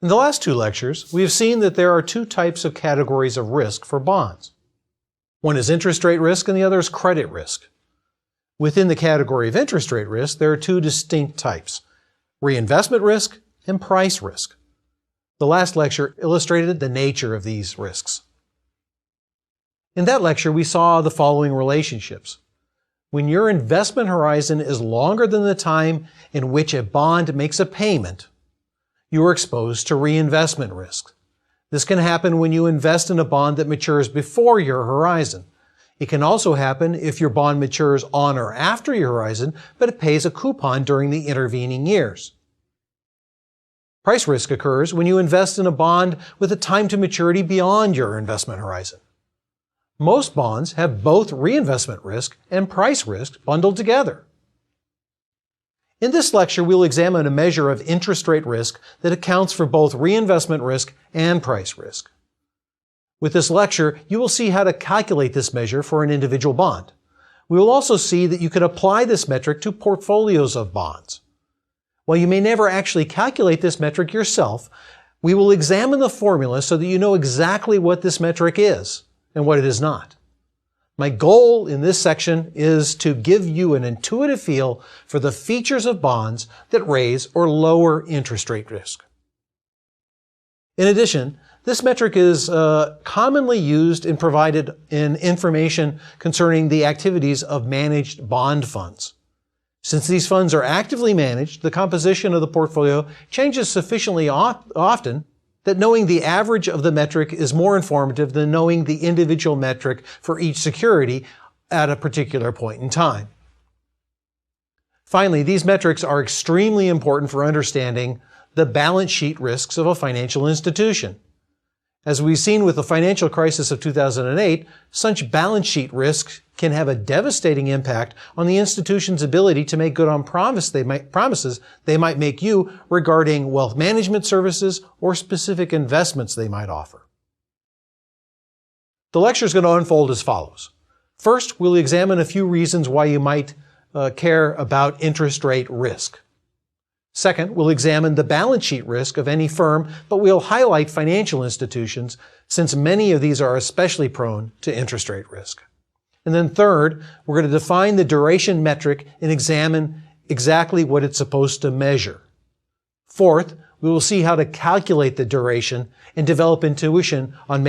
In the last two lectures, we have seen that there are two types of categories of risk for bonds. One is interest rate risk and the other is credit risk. Within the category of interest rate risk, there are two distinct types: reinvestment risk and price risk. The last lecture illustrated the nature of these risks. In that lecture, we saw the following relationships. When your investment horizon is longer than the time in which a bond makes a payment, you are exposed to reinvestment risk. This can happen when you invest in a bond that matures before your horizon. It can also happen if your bond matures on or after your horizon, but it pays a coupon during the intervening years. Price risk occurs when you invest in a bond with a time to maturity beyond your investment horizon. Most bonds have both reinvestment risk and price risk bundled together. In this lecture, we'll examine a measure of interest rate risk that accounts for both reinvestment risk and price risk. With this lecture, you will see how to calculate this measure for an individual bond. We will also see that you can apply this metric to portfolios of bonds. While you may never actually calculate this metric yourself, we will examine the formula so that you know exactly what this metric is and what it is not. My goal in this section is to give you an intuitive feel for the features of bonds that raise or lower interest rate risk. In addition, this metric is commonly used and provided in information concerning the activities of managed bond funds. Since these funds are actively managed, the composition of the portfolio changes sufficiently often that knowing the average of the metric is more informative than knowing the individual metric for each security at a particular point in time. Finally, these metrics are extremely important for understanding the balance sheet risks of a financial institution. As we've seen with the financial crisis of 2008, such balance sheet risks can have a devastating impact on the institution's ability to make good on promises they might make you regarding wealth management services or specific investments they might offer. The lecture is going to unfold as follows. First, we'll examine a few reasons why you might care about interest rate risk. Second, we'll examine the balance sheet risk of any firm, but we'll highlight financial institutions since many of these are especially prone to interest rate risk. And then third, we're going to define the duration metric and examine exactly what it's supposed to measure. Fourth, we will see how to calculate the duration and develop intuition on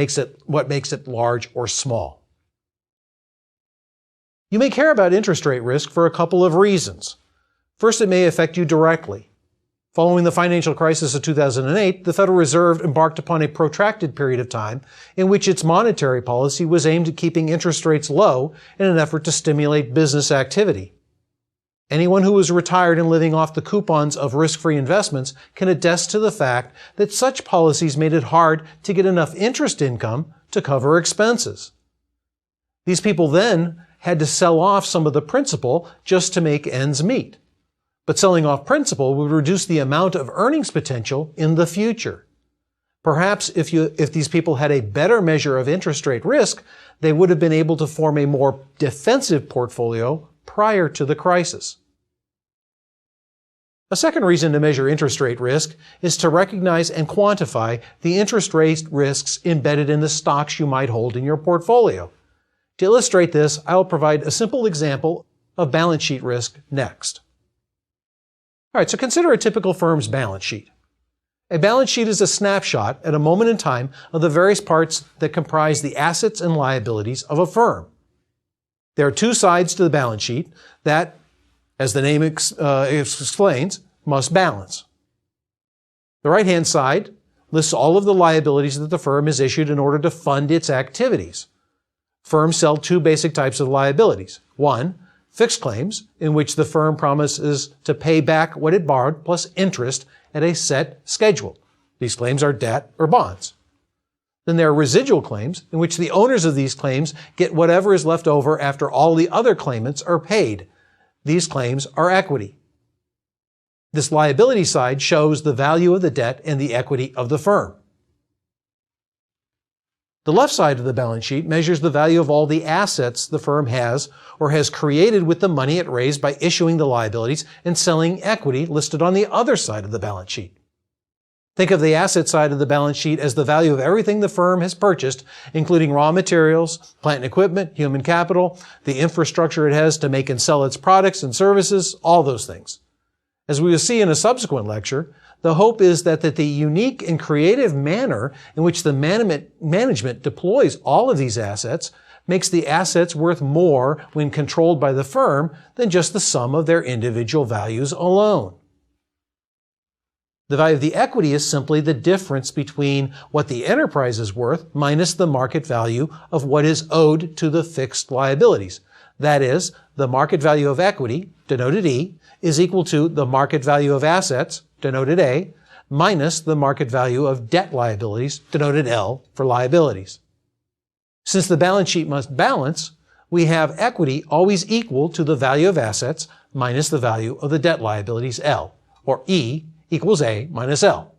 what makes it large or small. You may care about interest rate risk for a couple of reasons. First, it may affect you directly. Following the financial crisis of 2008, the Federal Reserve embarked upon a protracted period of time in which its monetary policy was aimed at keeping interest rates low in an effort to stimulate business activity. Anyone who was retired and living off the coupons of risk-free investments can attest to the fact that such policies made it hard to get enough interest income to cover expenses. These people then had to sell off some of the principal just to make ends meet. But selling off principal would reduce the amount of earnings potential in the future. Perhaps if these people had a better measure of interest rate risk, they would have been able to form a more defensive portfolio prior to the crisis. A second reason to measure interest rate risk is to recognize and quantify the interest rate risks embedded in the stocks you might hold in your portfolio. To illustrate this, I will provide a simple example of balance sheet risk next. All right, so consider a typical firm's balance sheet. A balance sheet is a snapshot at a moment in time of the various parts that comprise the assets and liabilities of a firm. There are two sides to the balance sheet that, as the name explains, must balance. The right-hand side lists all of the liabilities that the firm has issued in order to fund its activities. Firms sell two basic types of liabilities. One, fixed claims, in which the firm promises to pay back what it borrowed plus interest at a set schedule. These claims are debt or bonds. Then there are residual claims, in which the owners of these claims get whatever is left over after all the other claimants are paid. These claims are equity. This liability side shows the value of the debt and the equity of the firm. The left side of the balance sheet measures the value of all the assets the firm has or has created with the money it raised by issuing the liabilities and selling equity listed on the other side of the balance sheet. Think of the asset side of the balance sheet as the value of everything the firm has purchased, including raw materials, plant and equipment, human capital, the infrastructure it has to make and sell its products and services, all those things. As we will see in a subsequent lecture, the hope is that the unique and creative manner in which the management deploys all of these assets makes the assets worth more when controlled by the firm than just the sum of their individual values alone. The value of the equity is simply the difference between what the enterprise is worth minus the market value of what is owed to the fixed liabilities. That is, the market value of equity, denoted E, is equal to the market value of assets, denoted A, minus the market value of debt liabilities, denoted L for liabilities. Since the balance sheet must balance, we have equity always equal to the value of assets minus the value of the debt liabilities, L, or E equals A minus L.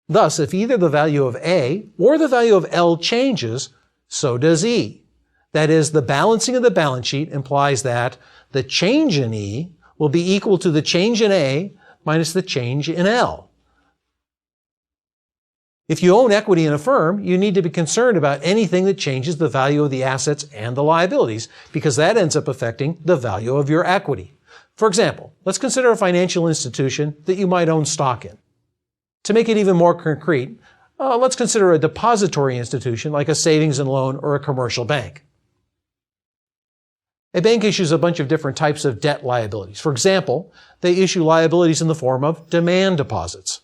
Thus, if either the value of A or the value of L changes, so does E. That is, the balancing of the balance sheet implies that the change in E will be equal to the change in A minus the change in L. If you own equity in a firm, you need to be concerned about anything that changes the value of the assets and the liabilities, because that ends up affecting the value of your equity. For example, let's consider a financial institution that you might own stock in. To make it even more concrete, let's consider a depository institution like a savings and loan or a commercial bank. A bank issues a bunch of different types of debt liabilities. For example, they issue liabilities in the form of demand deposits.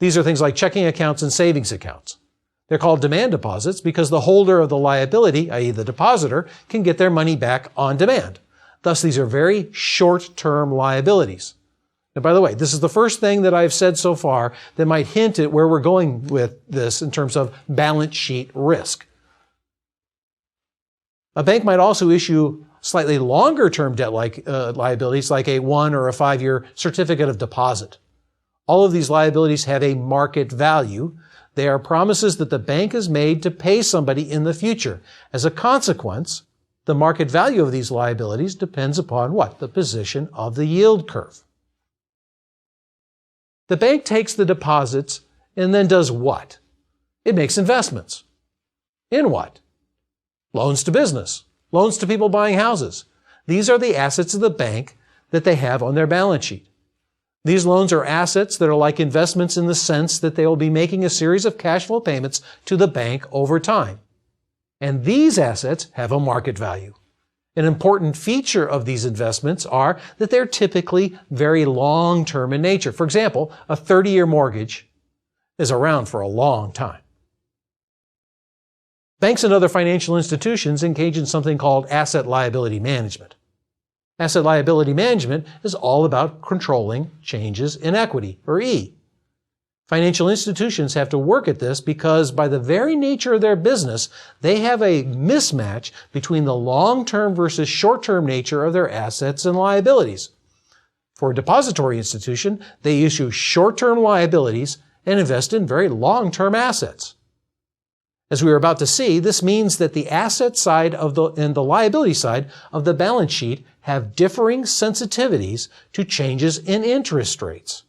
These are things like checking accounts and savings accounts. They're called demand deposits because the holder of the liability, i.e. the depositor, can get their money back on demand. Thus, these are very short-term liabilities. And by the way, this is the first thing that I've said so far that might hint at where we're going with this in terms of balance sheet risk. A bank might also issue slightly longer-term debt liabilities like a 1 or a 5-year certificate of deposit. All of these liabilities have a market value. They are promises that the bank has made to pay somebody in the future. As a consequence, the market value of these liabilities depends upon what? The position of the yield curve. The bank takes the deposits and then does what? It makes investments. In what? Loans to business. Loans to people buying houses. These are the assets of the bank that they have on their balance sheet. These loans are assets that are like investments in the sense that they will be making a series of cash flow payments to the bank over time. And these assets have a market value. An important feature of these investments are that they're typically very long-term in nature. For example, a 30-year mortgage is around for a long time. Banks and other financial institutions engage in something called asset liability management. Asset liability management is all about controlling changes in equity, or E. Financial institutions have to work at this because by the very nature of their business, they have a mismatch between the long-term versus short-term nature of their assets and liabilities. For a depository institution, they issue short-term liabilities and invest in very long-term assets. As we are about to see, this means that the asset side and the liability side of the balance sheet have differing sensitivities to changes in interest rates.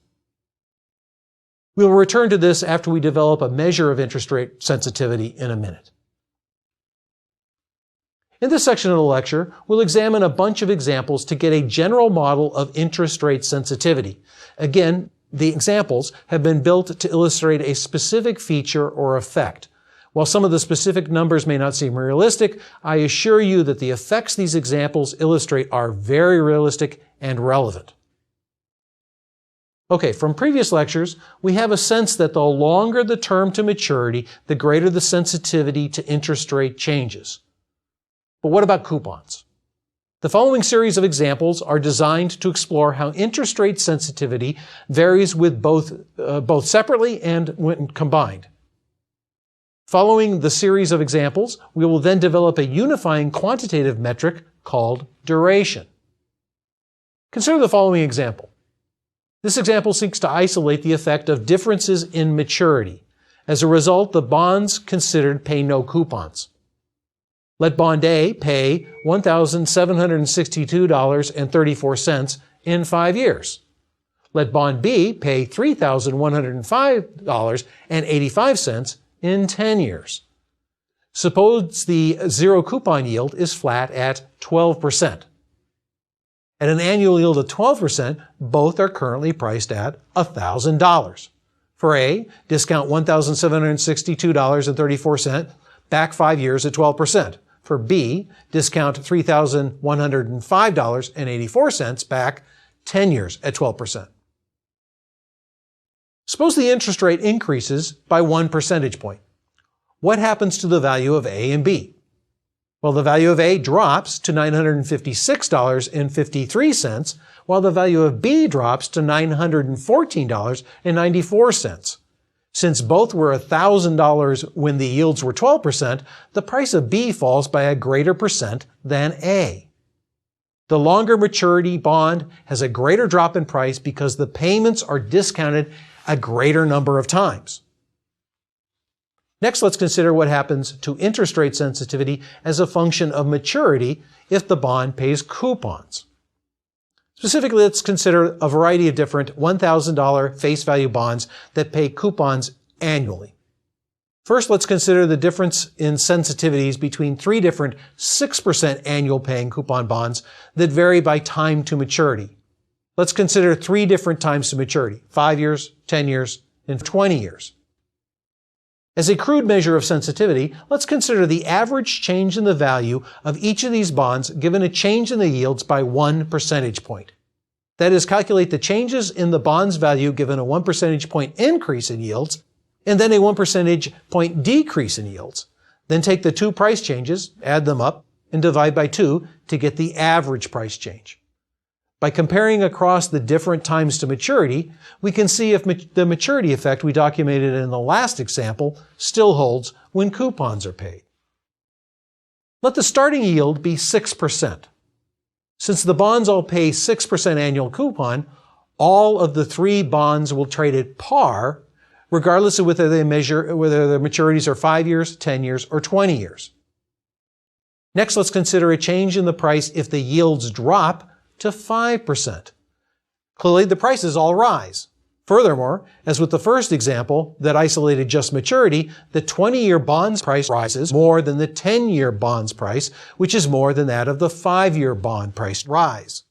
We will return to this after we develop a measure of interest rate sensitivity in a minute. In this section of the lecture, we'll examine a bunch of examples to get a general model of interest rate sensitivity. Again, the examples have been built to illustrate a specific feature or effect. While some of the specific numbers may not seem realistic, I assure you that the effects these examples illustrate are very realistic and relevant. Okay, from previous lectures, we have a sense that the longer the term to maturity, the greater the sensitivity to interest rate changes. But what about coupons? The following series of examples are designed to explore how interest rate sensitivity varies with both separately and when combined. Following the series of examples, we will then develop a unifying quantitative metric called duration. Consider the following example. This example seeks to isolate the effect of differences in maturity. As a result, the bonds considered pay no coupons. Let bond A pay $1,762.34 in 5 years. Let bond B pay $3,105.85 in 10 years. Suppose the zero coupon yield is flat at 12%. At an annual yield of 12%, both are currently priced at $1,000. For A, discount $1,762.34, back 5 years at 12%. For B, discount $3,105.84, back 10 years at 12%. Suppose the interest rate increases by 1 percentage point. What happens to the value of A and B? Well, the value of A drops to $956.53, while the value of B drops to $914.94. Since both were $1,000 when the yields were 12%, the price of B falls by a greater percent than A. The longer maturity bond has a greater drop in price because the payments are discounted a greater number of times. Next, let's consider what happens to interest rate sensitivity as a function of maturity if the bond pays coupons. Specifically, let's consider a variety of different $1,000 face value bonds that pay coupons annually. First, let's consider the difference in sensitivities between three different 6% annual paying coupon bonds that vary by time to maturity. Let's consider three different times to maturity: 5 years, 10 years, and 20 years. As a crude measure of sensitivity, let's consider the average change in the value of each of these bonds given a change in the yields by 1 percentage point. That is, calculate the changes in the bond's value given a 1 percentage point increase in yields, and then a 1 percentage point decrease in yields. Then take the two price changes, add them up, and divide by 2 to get the average price change. By comparing across the different times to maturity, we can see if the maturity effect we documented in the last example still holds when coupons are paid. Let the starting yield be 6%. Since the bonds all pay 6% annual coupon, all of the three bonds will trade at par, regardless of whether their maturities are 5 years, 10 years, or 20 years. Next, let's consider a change in the price if the yields drop to 5%. Clearly, the prices all rise. Furthermore, as with the first example that isolated just maturity, the 20-year bonds price rises more than the 10-year bonds price, which is more than that of the 5-year bond price rise.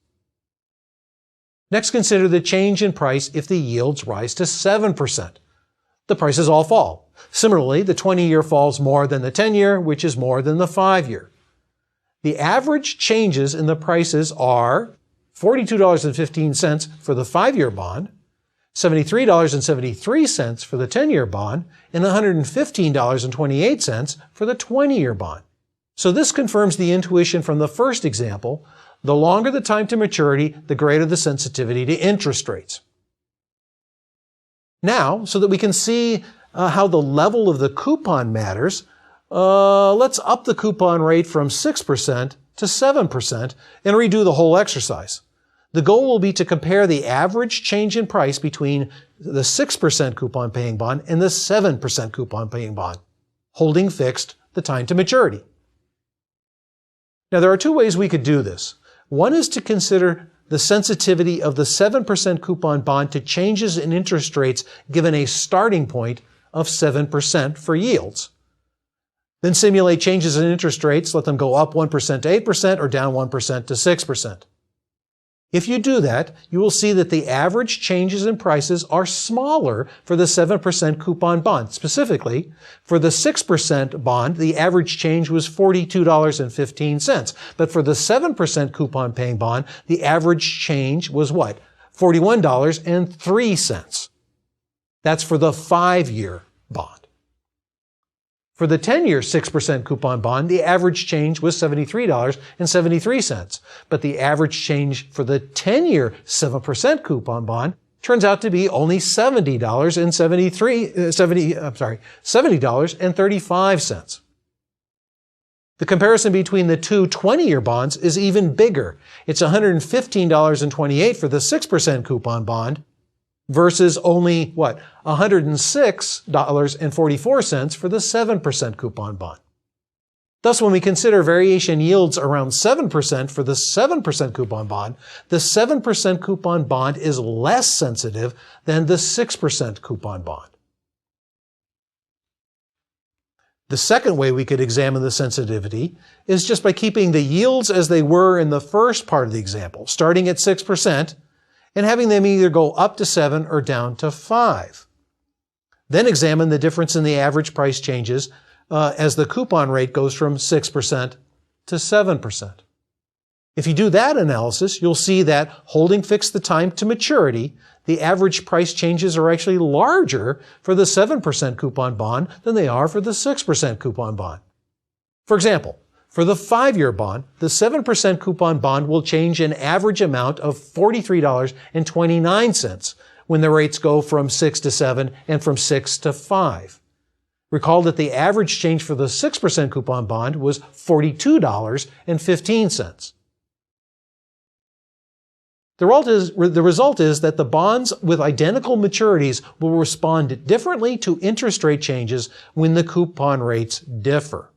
Next, consider the change in price if the yields rise to 7%. The prices all fall. Similarly, the 20-year falls more than the 10-year, which is more than the 5-year. The average changes in the prices are $42.15 for the 5-year bond, $73.73 for the 10-year bond, and $115.28 for the 20-year bond. So this confirms the intuition from the first example: the longer the time to maturity, the greater the sensitivity to interest rates. Now, so that we can see how the level of the coupon matters, let's up the coupon rate from 6% to 7% and redo the whole exercise. The goal will be to compare the average change in price between the 6% coupon paying bond and the 7% coupon paying bond, holding fixed the time to maturity. Now, there are two ways we could do this. One is to consider the sensitivity of the 7% coupon bond to changes in interest rates given a starting point of 7% for yields. Then simulate changes in interest rates, let them go up 1% to 8% or down 1% to 6%. If you do that, you will see that the average changes in prices are smaller for the 7% coupon bond. Specifically, for the 6% bond, the average change was $42.15. But for the 7% coupon paying bond, the average change was what? $41.03. That's for the 5-year bond. For the 10-year 6% coupon bond, the average change was $73.73. But the average change for the 10-year 7% coupon bond turns out to be only $70.35. The comparison between the two 20-year bonds is even bigger. It's $115.28 for the 6% coupon bond versus only, $106.44 for the 7% coupon bond. Thus, when we consider variation yields around 7% for the 7% coupon bond, the 7% coupon bond is less sensitive than the 6% coupon bond. The second way we could examine the sensitivity is just by keeping the yields as they were in the first part of the example, starting at 6%, and having them either go up to 7 or down to 5. Then examine the difference in the average price changes as the coupon rate goes from 6% to 7%. If you do that analysis, you'll see that holding fixed the time to maturity, the average price changes are actually larger for the 7% coupon bond than they are for the 6% coupon bond. For example, for the 5-year bond, the 7% coupon bond will change an average amount of $43.29 when the rates go from 6 to 7 and from 6 to 5. Recall that the average change for the 6% coupon bond was $42.15. The result is that the bonds with identical maturities will respond differently to interest rate changes when the coupon rates differ.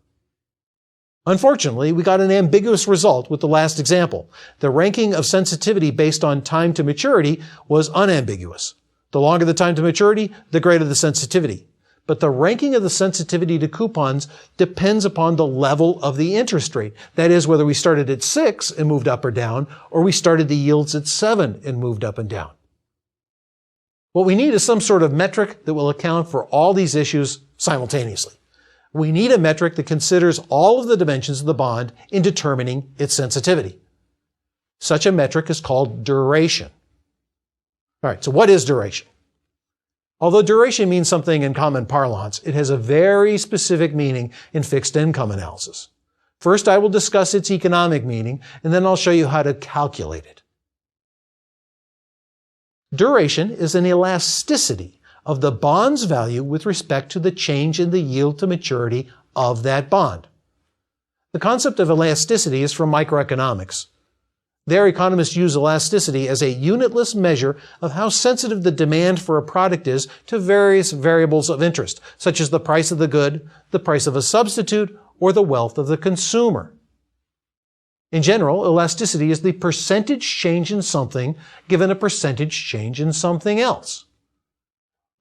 Unfortunately, we got an ambiguous result with the last example. The ranking of sensitivity based on time to maturity was unambiguous. The longer the time to maturity, the greater the sensitivity. But the ranking of the sensitivity to coupons depends upon the level of the interest rate. That is, whether we started at 6 and moved up or down, or we started the yields at 7 and moved up and down. What we need is some sort of metric that will account for all these issues simultaneously. We need a metric that considers all of the dimensions of the bond in determining its sensitivity. Such a metric is called duration. All right, so what is duration? Although duration means something in common parlance, it has a very specific meaning in fixed income analysis. First, I will discuss its economic meaning, and then I'll show you how to calculate it. Duration is an elasticity of the bond's value with respect to the change in the yield to maturity of that bond. The concept of elasticity is from microeconomics. There, economists use elasticity as a unitless measure of how sensitive the demand for a product is to various variables of interest, such as the price of the good, the price of a substitute, or the wealth of the consumer. In general, elasticity is the percentage change in something given a percentage change in something else.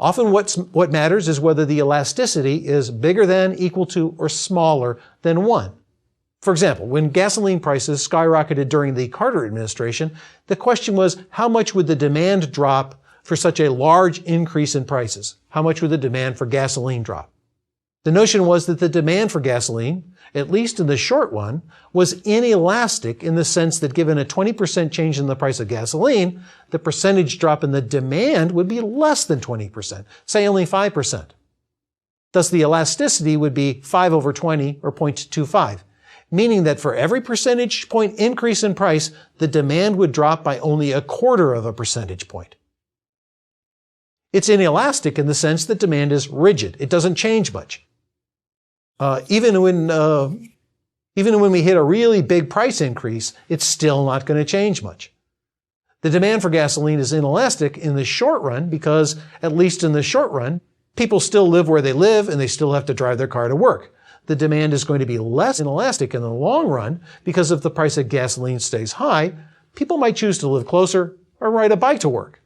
Often what matters is whether the elasticity is bigger than, equal to, or smaller than 1. For example, when gasoline prices skyrocketed during the Carter administration, the question was, how much would the demand drop for such a large increase in prices? How much would the demand for gasoline drop? The notion was that the demand for gasoline, at least in the short run, was inelastic in the sense that given a 20% change in the price of gasoline, the percentage drop in the demand would be less than 20%, say only 5%. Thus, the elasticity would be 5 over 20, or 0.25. Meaning that for every percentage point increase in price, the demand would drop by only 1/4 of a percentage point. It's inelastic in the sense that demand is rigid. It doesn't change much. Even when we hit a really big price increase, it's still not going to change much. The demand for gasoline is inelastic in the short run because, at least in the short run, people still live where they live and they still have to drive their car to work. The demand is going to be less inelastic in the long run because if the price of gasoline stays high, people might choose to live closer or ride a bike to work.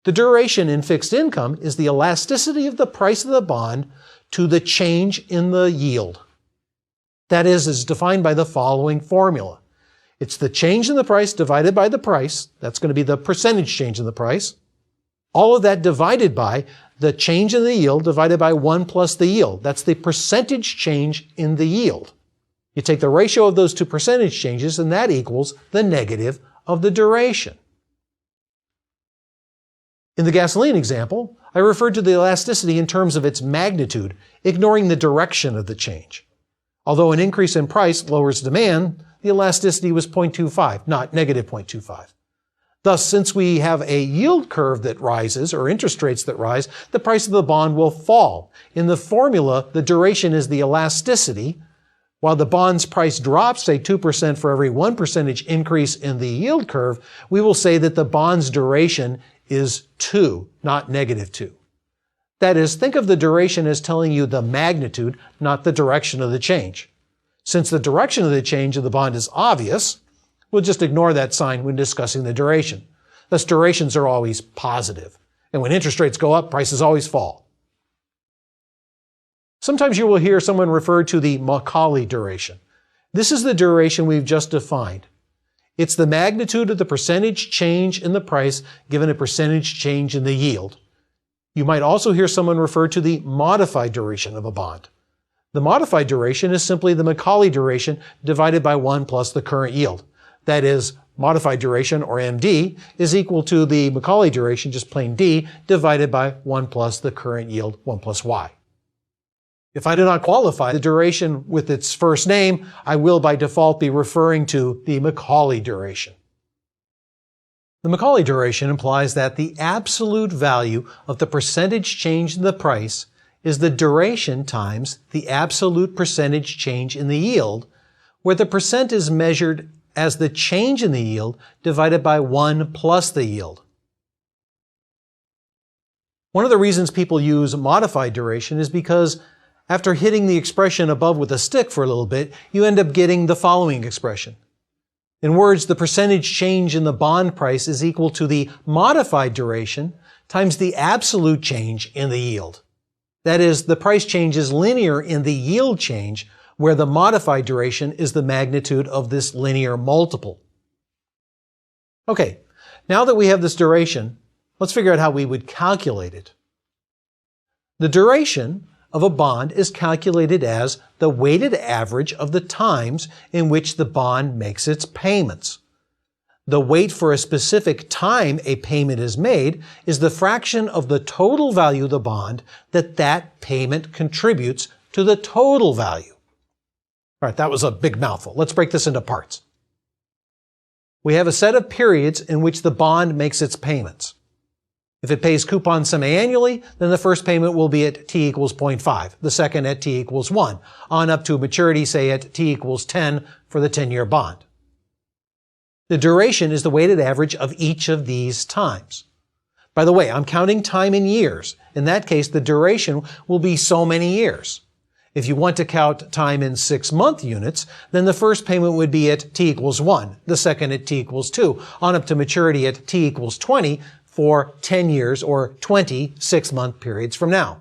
The duration in fixed income is the elasticity of the price of the bond to the change in the yield. That is defined by the following formula. It's the change in the price divided by the price. That's going to be the percentage change in the price. All of that divided by the change in the yield divided by 1 plus the yield. That's the percentage change in the yield. You take the ratio of those two percentage changes, and that equals the negative of the duration. In the gasoline example, I referred to the elasticity in terms of its magnitude, ignoring the direction of the change. Although an increase in price lowers demand, the elasticity was 0.25, not negative 0.25. Thus, since we have a yield curve that rises, or interest rates that rise, the price of the bond will fall. In the formula, the duration is the elasticity. While the bond's price drops, say 2% for every 1% increase in the yield curve, we will say that the bond's duration is 2, not negative 2. That is, think of the duration as telling you the magnitude, not the direction of the change. Since the direction of the change of the bond is obvious, we'll just ignore that sign when discussing the duration. Thus, durations are always positive. And when interest rates go up, prices always fall. Sometimes you will hear someone refer to the Macaulay duration. This is the duration we've just defined. It's the magnitude of the percentage change in the price given a percentage change in the yield. You might also hear someone refer to the modified duration of a bond. The modified duration is simply the Macaulay duration divided by 1 plus the current yield. That is, modified duration, or MD, is equal to the Macaulay duration, just plain D, divided by 1 plus the current yield, 1 plus Y. If I do not qualify the duration with its first name, I will by default be referring to the Macaulay duration. The Macaulay duration implies that the absolute value of the percentage change in the price is the duration times the absolute percentage change in the yield, where the percent is measured as the change in the yield divided by 1 plus the yield. One of the reasons people use modified duration is because after hitting the expression above with a stick for a little bit, you end up getting the following expression. In words, the percentage change in the bond price is equal to the modified duration times the absolute change in the yield. That is, the price change is linear in the yield change, where the modified duration is the magnitude of this linear multiple. Okay, now that we have this duration, let's figure out how we would calculate it. The duration of a bond is calculated as the weighted average of the times in which the bond makes its payments. The weight for a specific time a payment is made is the fraction of the total value of the bond that payment contributes to the total value. All right, that was a big mouthful. Let's break this into parts. We have a set of periods in which the bond makes its payments. If it pays coupons semi-annually, then the first payment will be at t equals 0.5, the second at t equals 1, on up to maturity, say at t equals 10 for the 10-year bond. The duration is the weighted average of each of these times. By the way, I'm counting time in years. In that case, the duration will be so many years. If you want to count time in 6-month units, then the first payment would be at t equals 1, the second at t equals 2, on up to maturity at t equals 20 for 10 years or 20 6-month periods from now.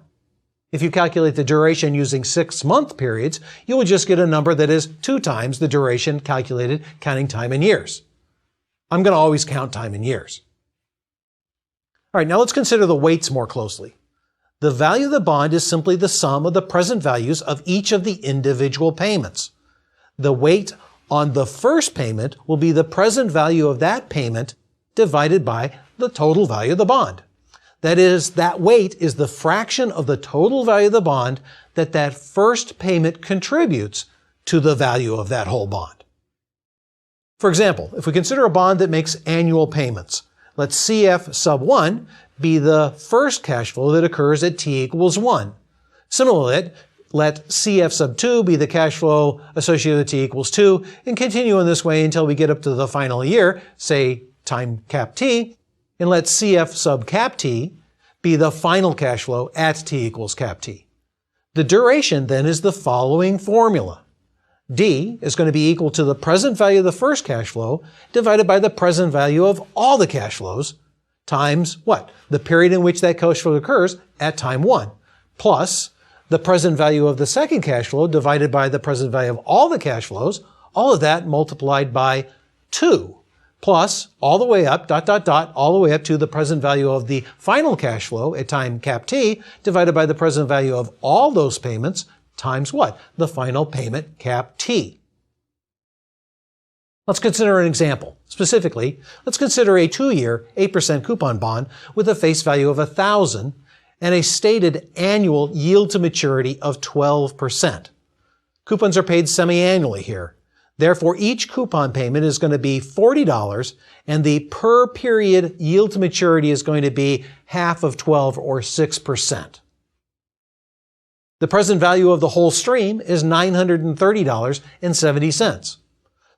If you calculate the duration using 6-month periods, you will just get a number that is 2 times the duration calculated counting time in years. I'm going to always count time in years. All right, now let's consider the weights more closely. The value of the bond is simply the sum of the present values of each of the individual payments. The weight on the first payment will be the present value of that payment divided by the total value of the bond. That is, that weight is the fraction of the total value of the bond that first payment contributes to the value of that whole bond. For example, if we consider a bond that makes annual payments, let CF sub 1 be the first cash flow that occurs at t equals 1. Similarly, let CF sub 2 be the cash flow associated with t equals 2, and continue in this way until we get up to the final year, say time cap t, and let CF sub cap t be the final cash flow at t equals cap t. The duration then is the following formula. D is going to be equal to the present value of the first cash flow divided by the present value of all the cash flows times what? The period in which that cash flow occurs at time 1, plus the present value of the second cash flow divided by the present value of all the cash flows, all of that multiplied by 2, plus all the way up, all the way up to the present value of the final cash flow at time cap t divided by the present value of all those payments times what? The final payment cap t. Let's consider an example. Specifically, let's consider a 2-year, 8% coupon bond with a face value of $1,000 and a stated annual yield to maturity of 12%. Coupons are paid semi-annually here. Therefore, each coupon payment is going to be $40 and the per period yield to maturity is going to be half of 12 or 6%. The present value of the whole stream is $930.70.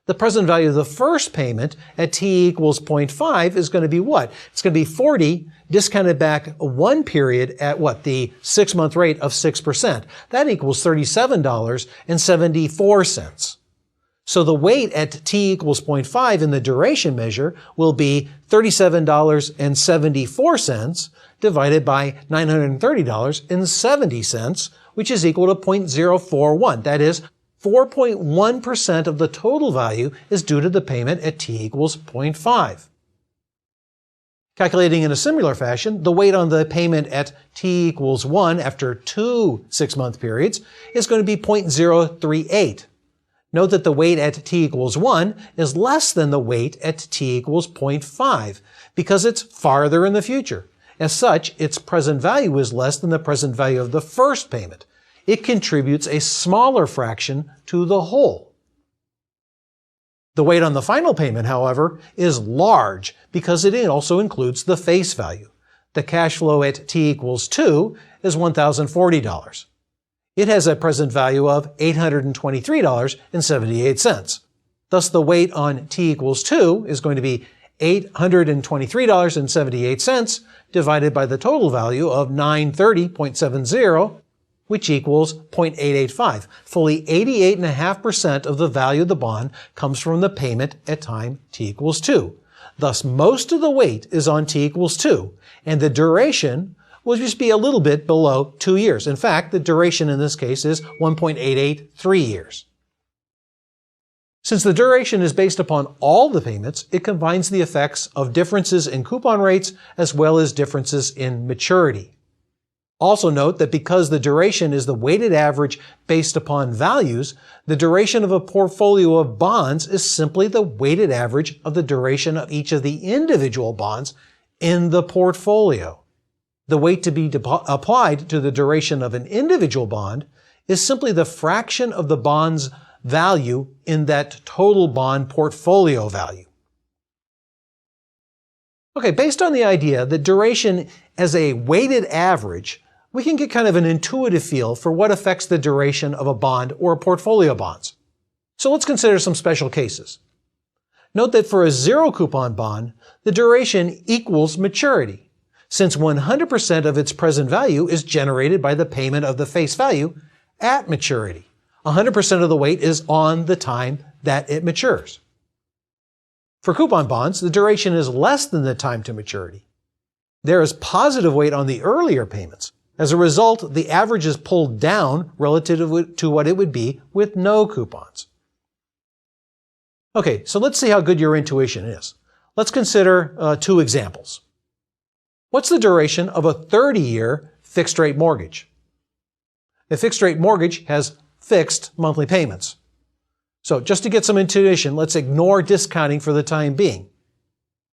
The present value of the first payment at t equals 0.5 is going to be what? It's going to be 40 discounted back one period at what? The 6-month rate of 6%. That equals $37.74. So the weight at t equals 0.5 in the duration measure will be $37.74 divided by $930.70, which is equal to 0.041. That is, 4.1% of the total value is due to the payment at t equals 0.5. Calculating in a similar fashion, the weight on the payment at t equals 1 after two 6-month periods is going to be 0.038. Note that the weight at t equals 1 is less than the weight at t equals 0.5 because it's farther in the future. As such, its present value is less than the present value of the first payment. It contributes a smaller fraction to the whole. The weight on the final payment, however, is large because it also includes the face value. The cash flow at t equals 2 is $1,040. It has a present value of $823.78. Thus, the weight on t equals 2 is going to be $823.78 divided by the total value of $930.70, which equals 0.885. Fully 88.5% of the value of the bond comes from the payment at time t equals 2. Thus, most of the weight is on t equals 2, and the duration will just be a little bit below 2 years. In fact, the duration in this case is 1.883 years. Since the duration is based upon all the payments, it combines the effects of differences in coupon rates as well as differences in maturity. Also note that because the duration is the weighted average based upon values, the duration of a portfolio of bonds is simply the weighted average of the duration of each of the individual bonds in the portfolio. The weight to be applied to the duration of an individual bond is simply the fraction of the bond's value in that total bond portfolio value. Okay, based on the idea that duration as a weighted average, we can get kind of an intuitive feel for what affects the duration of a bond or a portfolio of bonds. So let's consider some special cases. Note that for a zero coupon bond, the duration equals maturity, since 100% of its present value is generated by the payment of the face value at maturity. 100% of the weight is on the time that it matures. For coupon bonds, the duration is less than the time to maturity. There is positive weight on the earlier payments. As a result, the average is pulled down relative to what it would be with no coupons. Okay, so let's see how good your intuition is. Let's consider two examples. What's the duration of a 30-year fixed-rate mortgage? A fixed-rate mortgage has fixed monthly payments. So just to get some intuition, let's ignore discounting for the time being.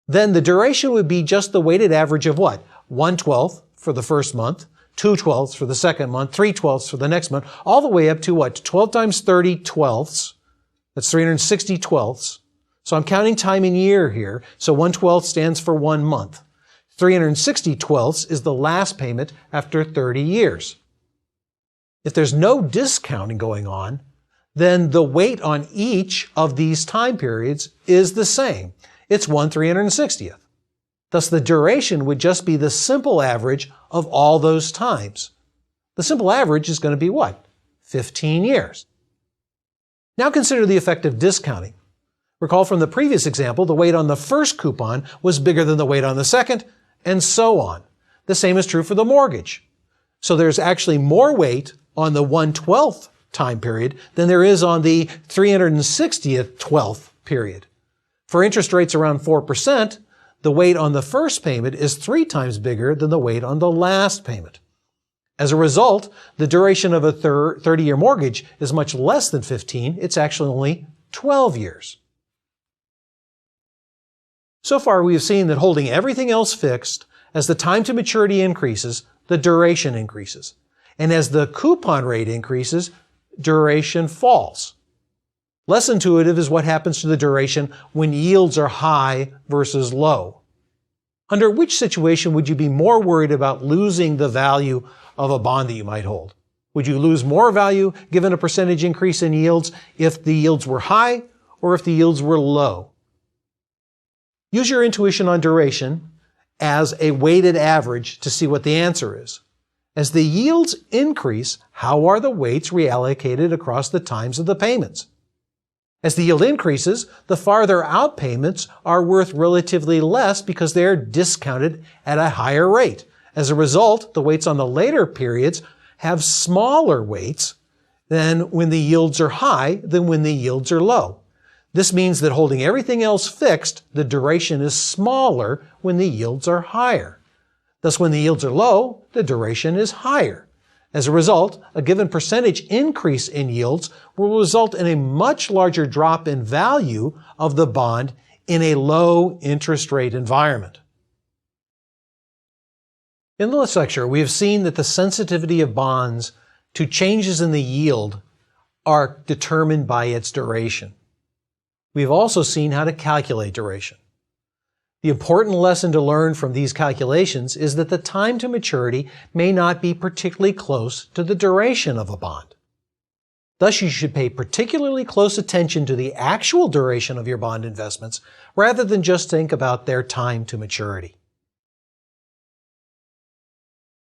Then the duration would be just the weighted average of what? 1/12 for the first month, 2/12 for the second month, 3/12 for the next month, all the way up to what? 12 times 30 twelfths. That's 360 twelfths. So I'm counting time in year here. So 1/12 stands for 1 month. 360 twelfths is the last payment after 30 years. If there's no discounting going on, then the weight on each of these time periods is the same. It's 1/360th. Thus, the duration would just be the simple average of all those times. The simple average is going to be what? 15 years. Now consider the effect of discounting. Recall from the previous example, the weight on the first coupon was bigger than the weight on the second, and so on. The same is true for the mortgage. So there's actually more weight on the 1/12th time period than there is on the 360th 12th period. For interest rates around 4%, the weight on the first payment is 3 times bigger than the weight on the last payment. As a result, the duration of a 30-year mortgage is much less than 15. It's actually only 12 years. So far, we have seen that holding everything else fixed, as the time to maturity increases, the duration increases. And as the coupon rate increases, duration falls. Less intuitive is what happens to the duration when yields are high versus low. Under which situation would you be more worried about losing the value of a bond that you might hold? Would you lose more value given a percentage increase in yields if the yields were high, or if the yields were low. Use your intuition on duration as a weighted average to see what the answer is. As the yields increase, how are the weights reallocated across the times of the payments? As the yield increases, the farther out payments are worth relatively less because they are discounted at a higher rate. As a result, the weights on the later periods have smaller weights than when the yields are high than when the yields are low. This means that holding everything else fixed, the duration is smaller when the yields are higher. Thus, when the yields are low, the duration is higher. As a result, a given percentage increase in yields will result in a much larger drop in value of the bond in a low interest rate environment. In this lecture, we have seen that the sensitivity of bonds to changes in the yield are determined by its duration. We have also seen how to calculate duration. The important lesson to learn from these calculations is that the time to maturity may not be particularly close to the duration of a bond. Thus, you should pay particularly close attention to the actual duration of your bond investments rather than just think about their time to maturity.